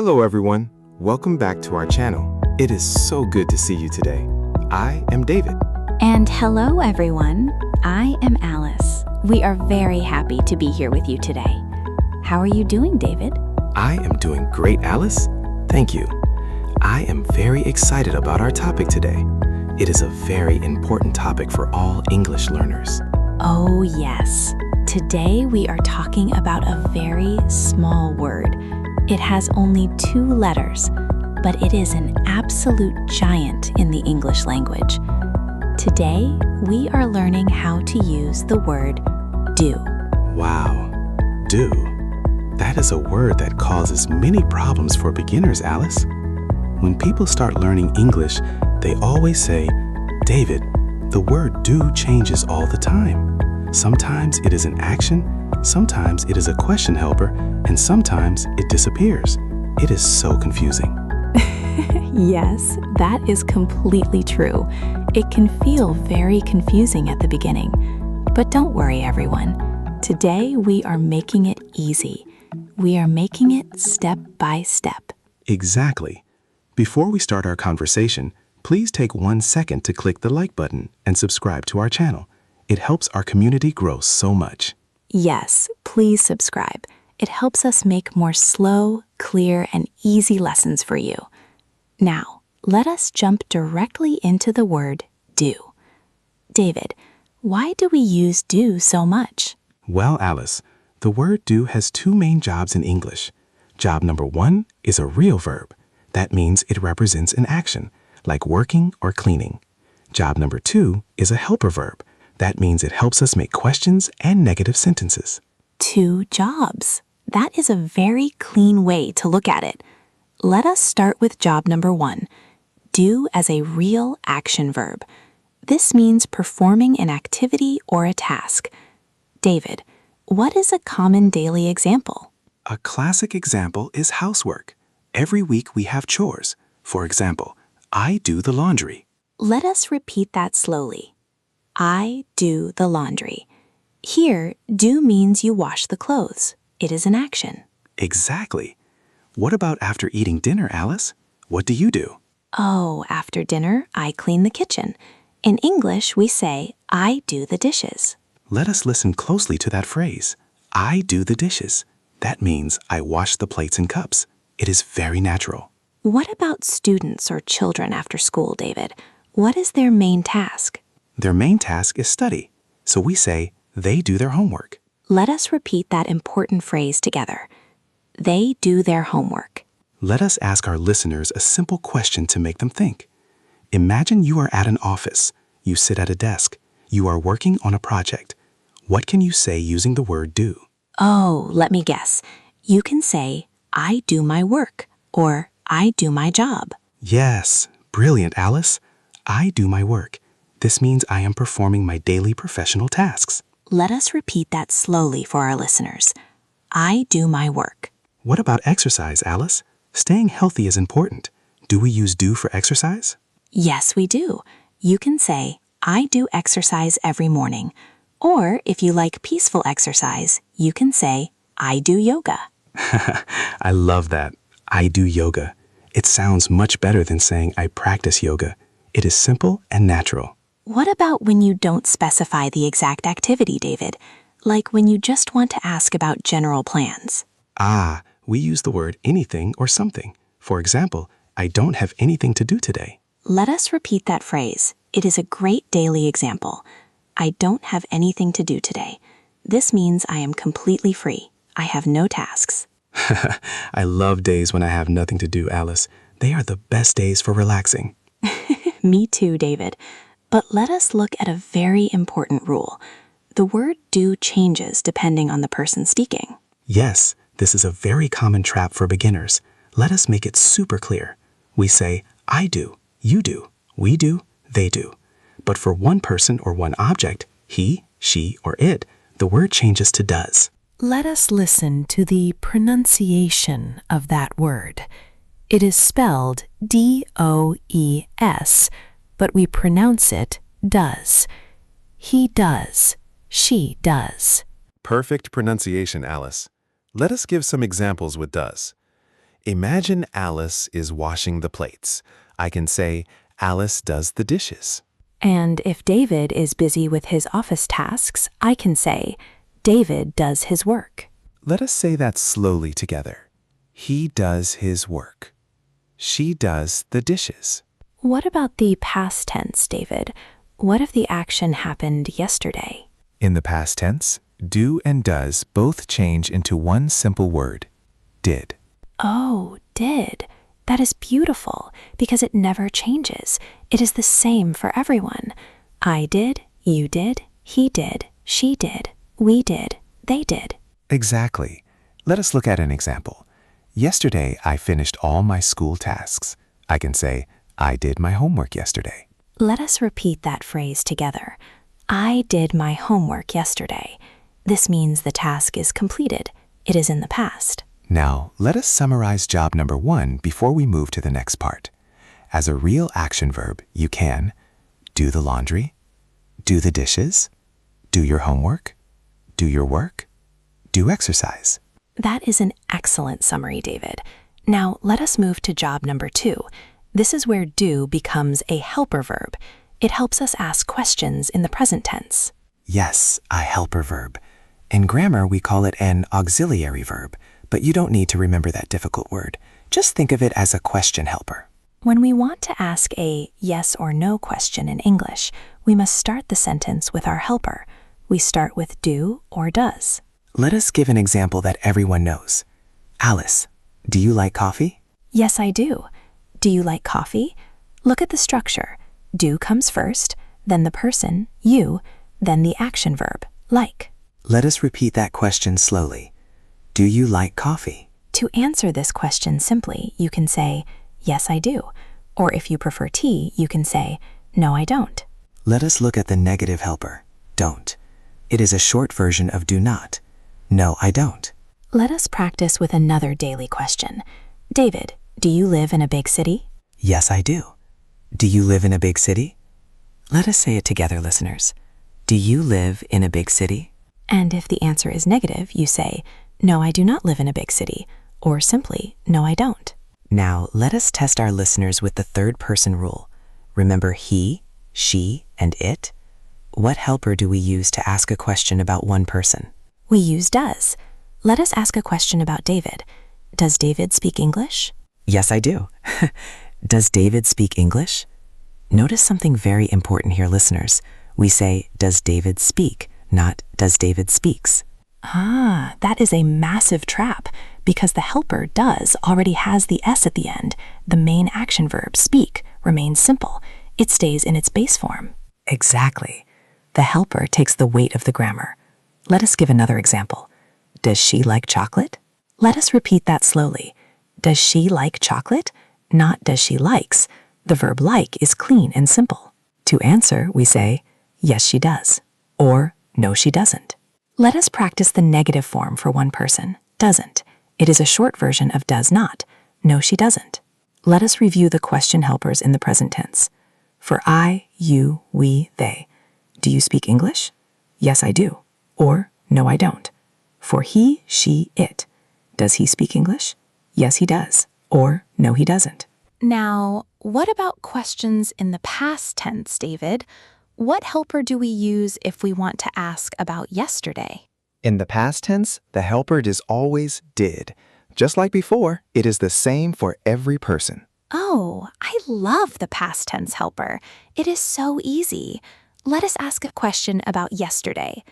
Hello everyone, welcome back to our channel. It is so good to see you today. I am David. And hello everyone, I am Alice. We are very happy to be here with you today. How are you doing, David? I am doing great, Alice. Thank you. I am very excited about our topic today. It is a very important topic for all English learners. Oh yes, today we are talking about a very small word. It has only 2 letters, but it is an absolute giant in the English language. Today, we are learning how to use the word do. Wow, do. That is a word that causes many problems for beginners, Alice. When people start learning English, they always say, David, the word do changes all the time. Sometimes it is an action, sometimes it is a question helper, and sometimes it disappears. It is so confusing. Yes, that is completely true. It can feel very confusing at the beginning. But don't worry, everyone. Today, we are making it easy. We are making it step by step. Exactly. Before we start our conversation, please take 1 second to click the like button and subscribe to our channel. It helps our community grow so much. Yes, please subscribe. It helps us make more slow, clear, and easy lessons for you. Now, let us jump directly into the word do. David, why do we use do so much? Well, Alice, the word do has 2 main jobs in English. Job number 1 is a real verb. That means it represents an action, like working or cleaning. Job number 2 is a helper verb. That means it helps us make questions and negative sentences. 2 jobs. That is a very clean way to look at it. Let us start with job number 1. Do as a real action verb. This means performing an activity or a task. David, what is a common daily example? A classic example is housework. Every week we have chores. For example, I do the laundry. Let us repeat that slowly. I do the laundry. Here, do means you wash the clothes. It is an action. Exactly. What about after eating dinner, Alice? What do you do? Oh, after dinner, I clean the kitchen. In English, we say, I do the dishes. Let us listen closely to that phrase. I do the dishes. That means I wash the plates and cups. It is very natural. What about students or children after school, David? What is their main task? Their main task is study. So we say, they do their homework. Let us repeat that important phrase together. They do their homework. Let us ask our listeners a simple question to make them think. Imagine you are at an office. You sit at a desk. You are working on a project. What can you say using the word do? Oh, let me guess. You can say, I do my work, or I do my job. Yes, brilliant, Alice. I do my work. This means I am performing my daily professional tasks. Let us repeat that slowly for our listeners. I do my work. What about exercise, Alice? Staying healthy is important. Do we use do for exercise? Yes, we do. You can say, I do exercise every morning. Or if you like peaceful exercise, you can say, I do yoga. I love that. I do yoga. It sounds much better than saying I practice yoga. It is simple and natural. What about when you don't specify the exact activity, David? Like when you just want to ask about general plans. We use the word anything or something. For example, I don't have anything to do today. Let us repeat that phrase. It is a great daily example. I don't have anything to do today. This means I am completely free. I have no tasks. I love days when I have nothing to do, Alice. They are the best days for relaxing. Me too, David. But let us look at a very important rule. The word do changes depending on the person speaking. Yes, this is a very common trap for beginners. Let us make it super clear. We say, I do, you do, we do, they do. But for one person or one object, he, she, or it, the word changes to does. Let us listen to the pronunciation of that word. It is spelled D-O-E-S, but we pronounce it does. He does. She does. Perfect pronunciation, Alice. Let us give some examples with does. Imagine Alice is washing the plates. I can say, Alice does the dishes. And if David is busy with his office tasks, I can say, David does his work. Let us say that slowly together. He does his work. She does the dishes. What about the past tense, David? What if the action happened yesterday? In the past tense, do and does both change into one simple word, did. Oh, did. That is beautiful because it never changes. It is the same for everyone. I did, you did, he did, she did, we did, they did. Exactly. Let us look at an example. Yesterday, I finished all my school tasks. I can say, I did my homework yesterday. Let us repeat that phrase together. I did my homework yesterday. This means the task is completed. It is in the past. Now, let us summarize job number 1 before we move to the next part. As a real action verb, you can do the laundry, do the dishes, do your homework, do your work, do exercise. That is an excellent summary, David. Now, let us move to job number 2. This is where do becomes a helper verb. It helps us ask questions in the present tense. Yes, a helper verb. In grammar, we call it an auxiliary verb, but you don't need to remember that difficult word. Just think of it as a question helper. When we want to ask a yes or no question in English, we must start the sentence with our helper. We start with do or does. Let us give an example that everyone knows. Alice, do you like coffee? Yes, I do. Do you like coffee? Look at the structure. Do comes first, then the person, you, then the action verb, like. Let us repeat that question slowly. Do you like coffee? To answer this question simply, you can say, yes, I do. Or if you prefer tea, you can say, no, I don't. Let us look at the negative helper, don't. It is a short version of do not. No, I don't. Let us practice with another daily question. David, do you live in a big city? Yes, I do. Do you live in a big city? Let us say it together, listeners. Do you live in a big city? And if the answer is negative, you say, no, I do not live in a big city, or simply, no, I don't. Now, let us test our listeners with the third person rule. Remember he, she, and it? What helper do we use to ask a question about one person? We use does. Let us ask a question about David. Does David speak English? Yes, I do. Does David speak English? Notice something very important here, listeners. We say, does David speak, not does David speaks. Ah, that is a massive trap because the helper does already has the S at the end. The main action verb, speak, remains simple. It stays in its base form. Exactly. The helper takes the weight of the grammar. Let us give another example. Does she like chocolate? Let us repeat that slowly. Does she like chocolate? Not does she likes. The verb like is clean and simple. To answer, we say, yes, she does, or no, she doesn't. Let us practice the negative form for one person, doesn't. It is a short version of does not. No, she doesn't. Let us review the question helpers in the present tense. For I, you, we, they. Do you speak English? Yes, I do. Or no, I don't. For he, she, it. Does he speak English? Yes, he does. Or no, he doesn't. Now, what about questions in the past tense, David? What helper do we use if we want to ask about yesterday? In the past tense, the helper is always did. Just like before, it is the same for every person. Oh, I love the past tense helper. It is so easy. Let us ask a question about yesterday.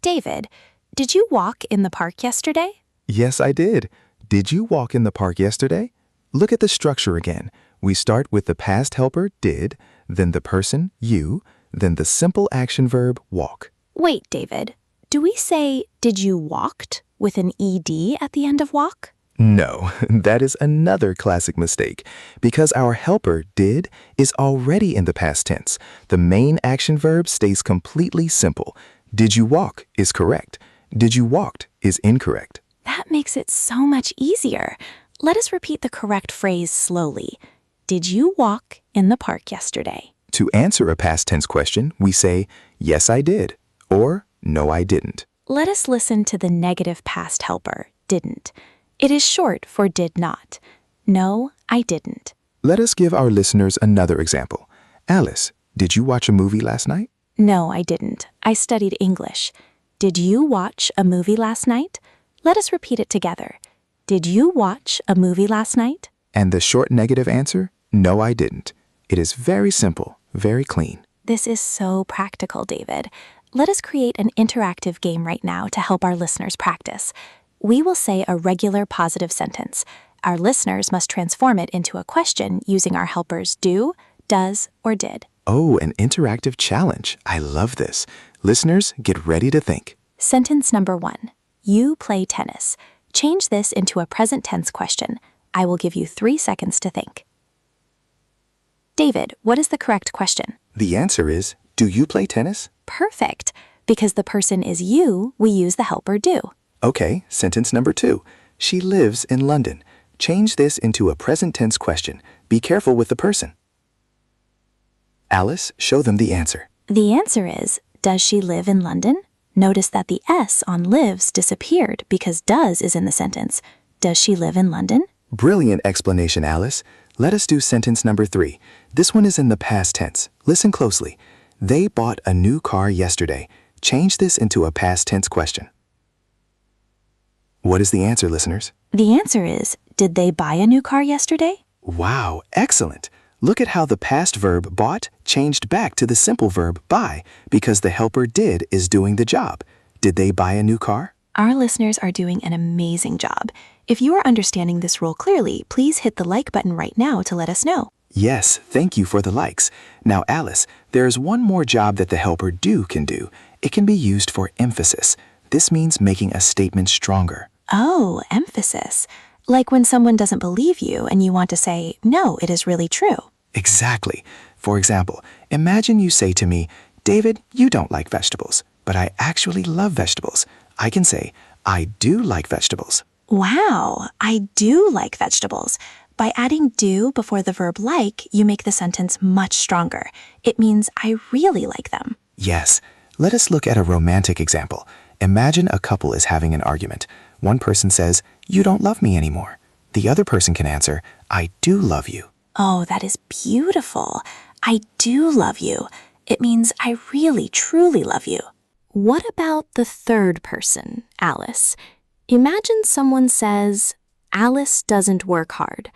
David, did you walk in the park yesterday? Yes, I did. Did you walk in the park yesterday? Look at the structure again. We start with the past helper, did, then the person, you, then the simple action verb, walk. Wait, David. Do we say, did you walked, with an ED at the end of walk? No, that is another classic mistake. Because our helper, did, is already in the past tense. The main action verb stays completely simple. Did you walk is correct. Did you walked is incorrect. That makes it so much easier. Let us repeat the correct phrase slowly. Did you walk in the park yesterday? To answer a past tense question, we say, yes, I did, or no, I didn't. Let us listen to the negative past helper, didn't. It is short for did not. No, I didn't. Let us give our listeners another example. Alice, did you watch a movie last night? No, I didn't. I studied English. Did you watch a movie last night? Let us repeat it together. Did you watch a movie last night? And the short negative answer? No, I didn't. It is very simple, very clean. This is so practical, David. Let us create an interactive game right now to help our listeners practice. We will say a regular positive sentence. Our listeners must transform it into a question using our helpers do, does, or did. Oh, an interactive challenge. I love this. Listeners, get ready to think. Sentence number 1. You play tennis. Change this into a present tense question. I will give you 3 seconds to think. David, what is the correct question? The answer is, do you play tennis? Perfect. Because the person is you, we use the helper do. Okay, sentence number 2. She lives in London. Change this into a present tense question. Be careful with the person. Alice, show them the answer. The answer is, does she live in London? Notice that the S on lives disappeared because does is in the sentence. Does she live in London? Brilliant explanation, Alice. Let us do sentence number 3. This one is in the past tense. Listen closely. They bought a new car yesterday. Change this into a past tense question. What is the answer, listeners? The answer is, did they buy a new car yesterday? Wow, excellent. Look at how the past verb bought changed back to the simple verb buy because the helper did is doing the job. Did they buy a new car? Our listeners are doing an amazing job. If you are understanding this rule clearly, please hit the like button right now to let us know. Yes, thank you for the likes. Now, Alice, there is one more job that the helper do can do. It can be used for emphasis. This means making a statement stronger. Oh, emphasis. Like when someone doesn't believe you and you want to say, no, it is really true. Exactly. For example, imagine you say to me, David, you don't like vegetables, but I actually love vegetables. I can say, I do like vegetables. Wow, I do like vegetables. By adding do before the verb like, you make the sentence much stronger. It means I really like them. Yes. Let us look at a romantic example. Imagine a couple is having an argument. One person says, you don't love me anymore. The other person can answer, I do love you. Oh, that is beautiful. I do love you. It means I really, truly love you. What about the third person, Alice? Imagine someone says, Alice doesn't work hard.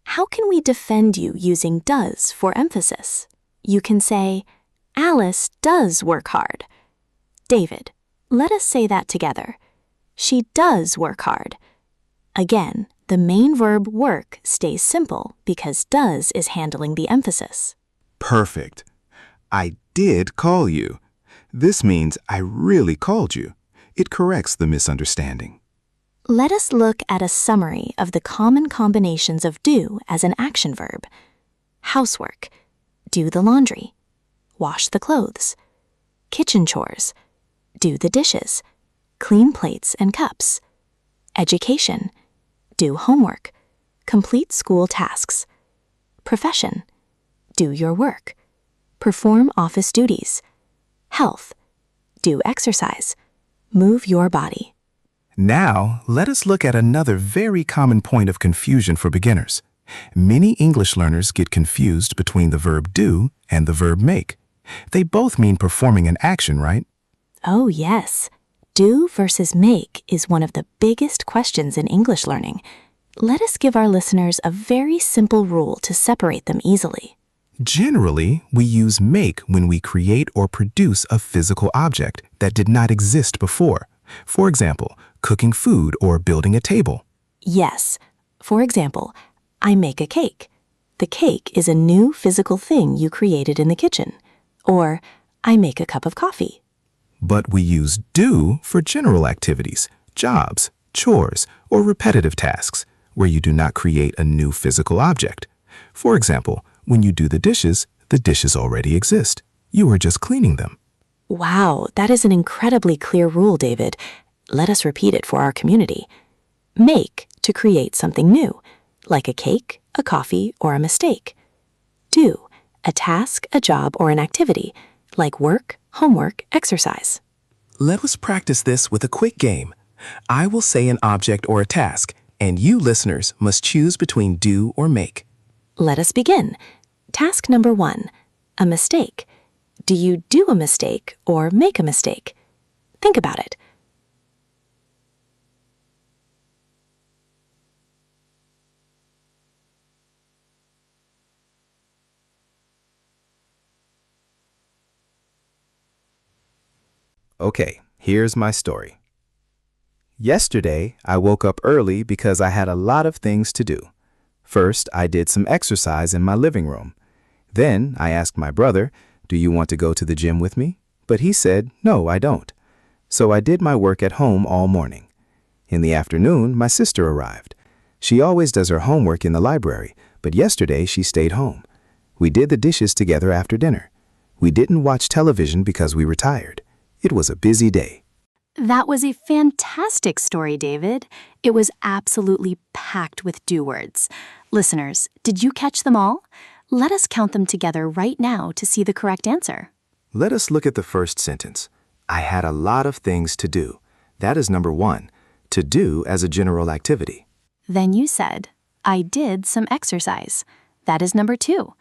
How can we defend you using does for emphasis? You can say, Alice does work hard. David, let us say that together. She does work hard. Again, the main verb work stays simple because does is handling the emphasis. Perfect. I did call you. This means I really called you. It corrects the misunderstanding. Let us look at a summary of the common combinations of do as an action verb. Housework, do the laundry, wash the clothes, kitchen chores, do the dishes, clean plates and cups, education, do homework, complete school tasks, profession, do your work, perform office duties, health, do exercise, move your body. Now, let us look at another very common point of confusion for beginners. Many English learners get confused between the verb do and the verb make. They both mean performing an action, right? Oh, yes. Do versus make is one of the biggest questions in English learning. Let us give our listeners a very simple rule to separate them easily. Generally, we use make when we create or produce a physical object that did not exist before. For example, cooking food or building a table. Yes. For example, I make a cake. The cake is a new physical thing you created in the kitchen. Or, I make a cup of coffee. But we use do for general activities, jobs, chores, or repetitive tasks, where you do not create a new physical object. For example, when you do the dishes already exist. You are just cleaning them. Wow, that is an incredibly clear rule, David. Let us repeat it for our community. Make, to create something new, like a cake, a coffee, or a mistake. Do, a task, a job, or an activity, like work, homework, exercise. Let us practice this with a quick game. I will say an object or a task, And you listeners must choose between do or make. Let us begin. Task number 1, a mistake. Do you do a mistake or make a mistake? Think about it. Okay, here's my story. Yesterday, I woke up early because I had a lot of things to do. First, I did some exercise in my living room. Then, I asked my brother, "Do you want to go to the gym with me?" But he said, "No, I don't." So I did my work at home all morning. In the afternoon, my sister arrived. She always does her homework in the library, but yesterday she stayed home. We did the dishes together after dinner. We didn't watch television because we were tired. It was a busy day. That was a fantastic story, David. It was absolutely packed with do words. Listeners, did you catch them all? Let us count them together right now to see the correct answer. Let us look at the first sentence. I had a lot of things to do. That is number 1, to do as a general activity. Then you said, I did some exercise. That is number 2.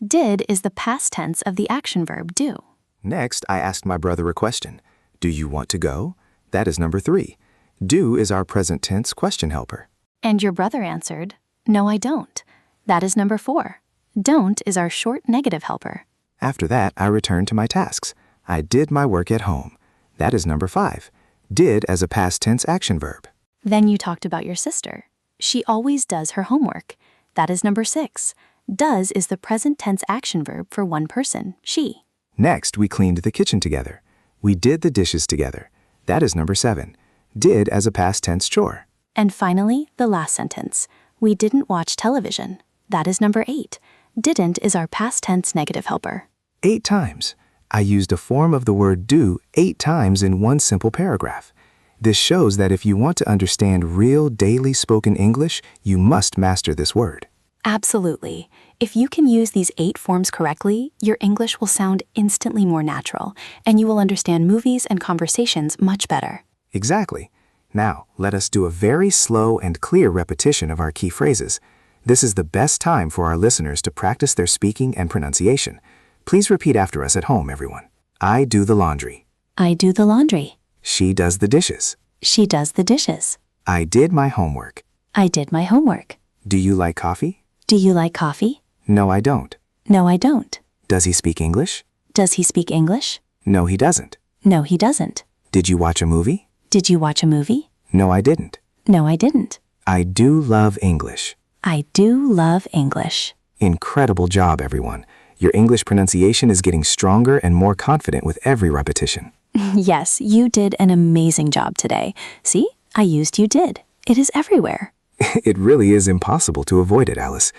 Did is the past tense of the action verb do. Next, I asked my brother a question. Do you want to go? That is number 3. Do is our present tense question helper. And your brother answered, No, I don't. That is number 4. Don't is our short negative helper. After that, I returned to my tasks. I did my work at home. That is number 5. Did as a past tense action verb. Then you talked about your sister. She always does her homework. That is number 6. Does is the present tense action verb for one person, she. Next, we cleaned the kitchen together. We did the dishes together. That is number 7. Did as a past tense chore. And finally, the last sentence. We didn't watch television. That is number 8. Didn't is our past tense negative helper. 8 times. I used a form of the word do 8 times in one simple paragraph. This shows that if you want to understand real daily spoken English, you must master this word. Absolutely. If you can use these 8 forms correctly, your English will sound instantly more natural, and you will understand movies and conversations much better. Exactly. Now, let us do a very slow and clear repetition of our key phrases. This is the best time for our listeners to practice their speaking and pronunciation. Please repeat after us at home, everyone. I do the laundry. I do the laundry. She does the dishes. She does the dishes. I did my homework. I did my homework. Do you like coffee? Do you like coffee? No, I don't. No, I don't. Does he speak English? Does he speak English? No, he doesn't. No, he doesn't. Did you watch a movie? Did you watch a movie? No, I didn't. No, I didn't. I do love English. I do love English. Incredible job, everyone. Your English pronunciation is getting stronger and more confident with every repetition. Yes, you did an amazing job today. See, I used you did. It is everywhere. It really is impossible to avoid it, Alice.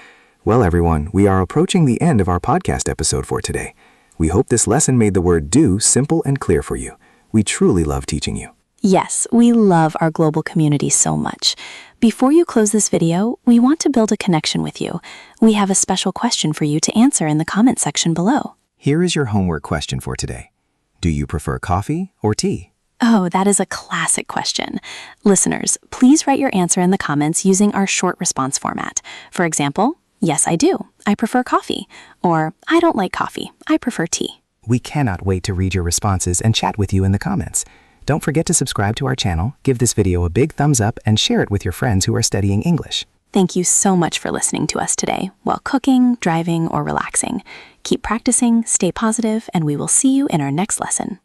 Well, everyone, we are approaching the end of our podcast episode for today. We hope this lesson made the word do simple and clear for you. We truly love teaching you. Yes, we love our global community so much. Before you close this video, we want to build a connection with you. We have a special question for you to answer in the comment section below. Here is your homework question for today. Do you prefer coffee or tea? Oh, that is a classic question. Listeners, please write your answer in the comments using our short response format. For example, yes, I do. I prefer coffee. Or, I don't like coffee. I prefer tea. We cannot wait to read your responses and chat with you in the comments. Don't forget to subscribe to our channel, give this video a big thumbs up, and share it with your friends who are studying English. Thank you so much for listening to us today while cooking, driving, or relaxing. Keep practicing, stay positive, and we will see you in our next lesson.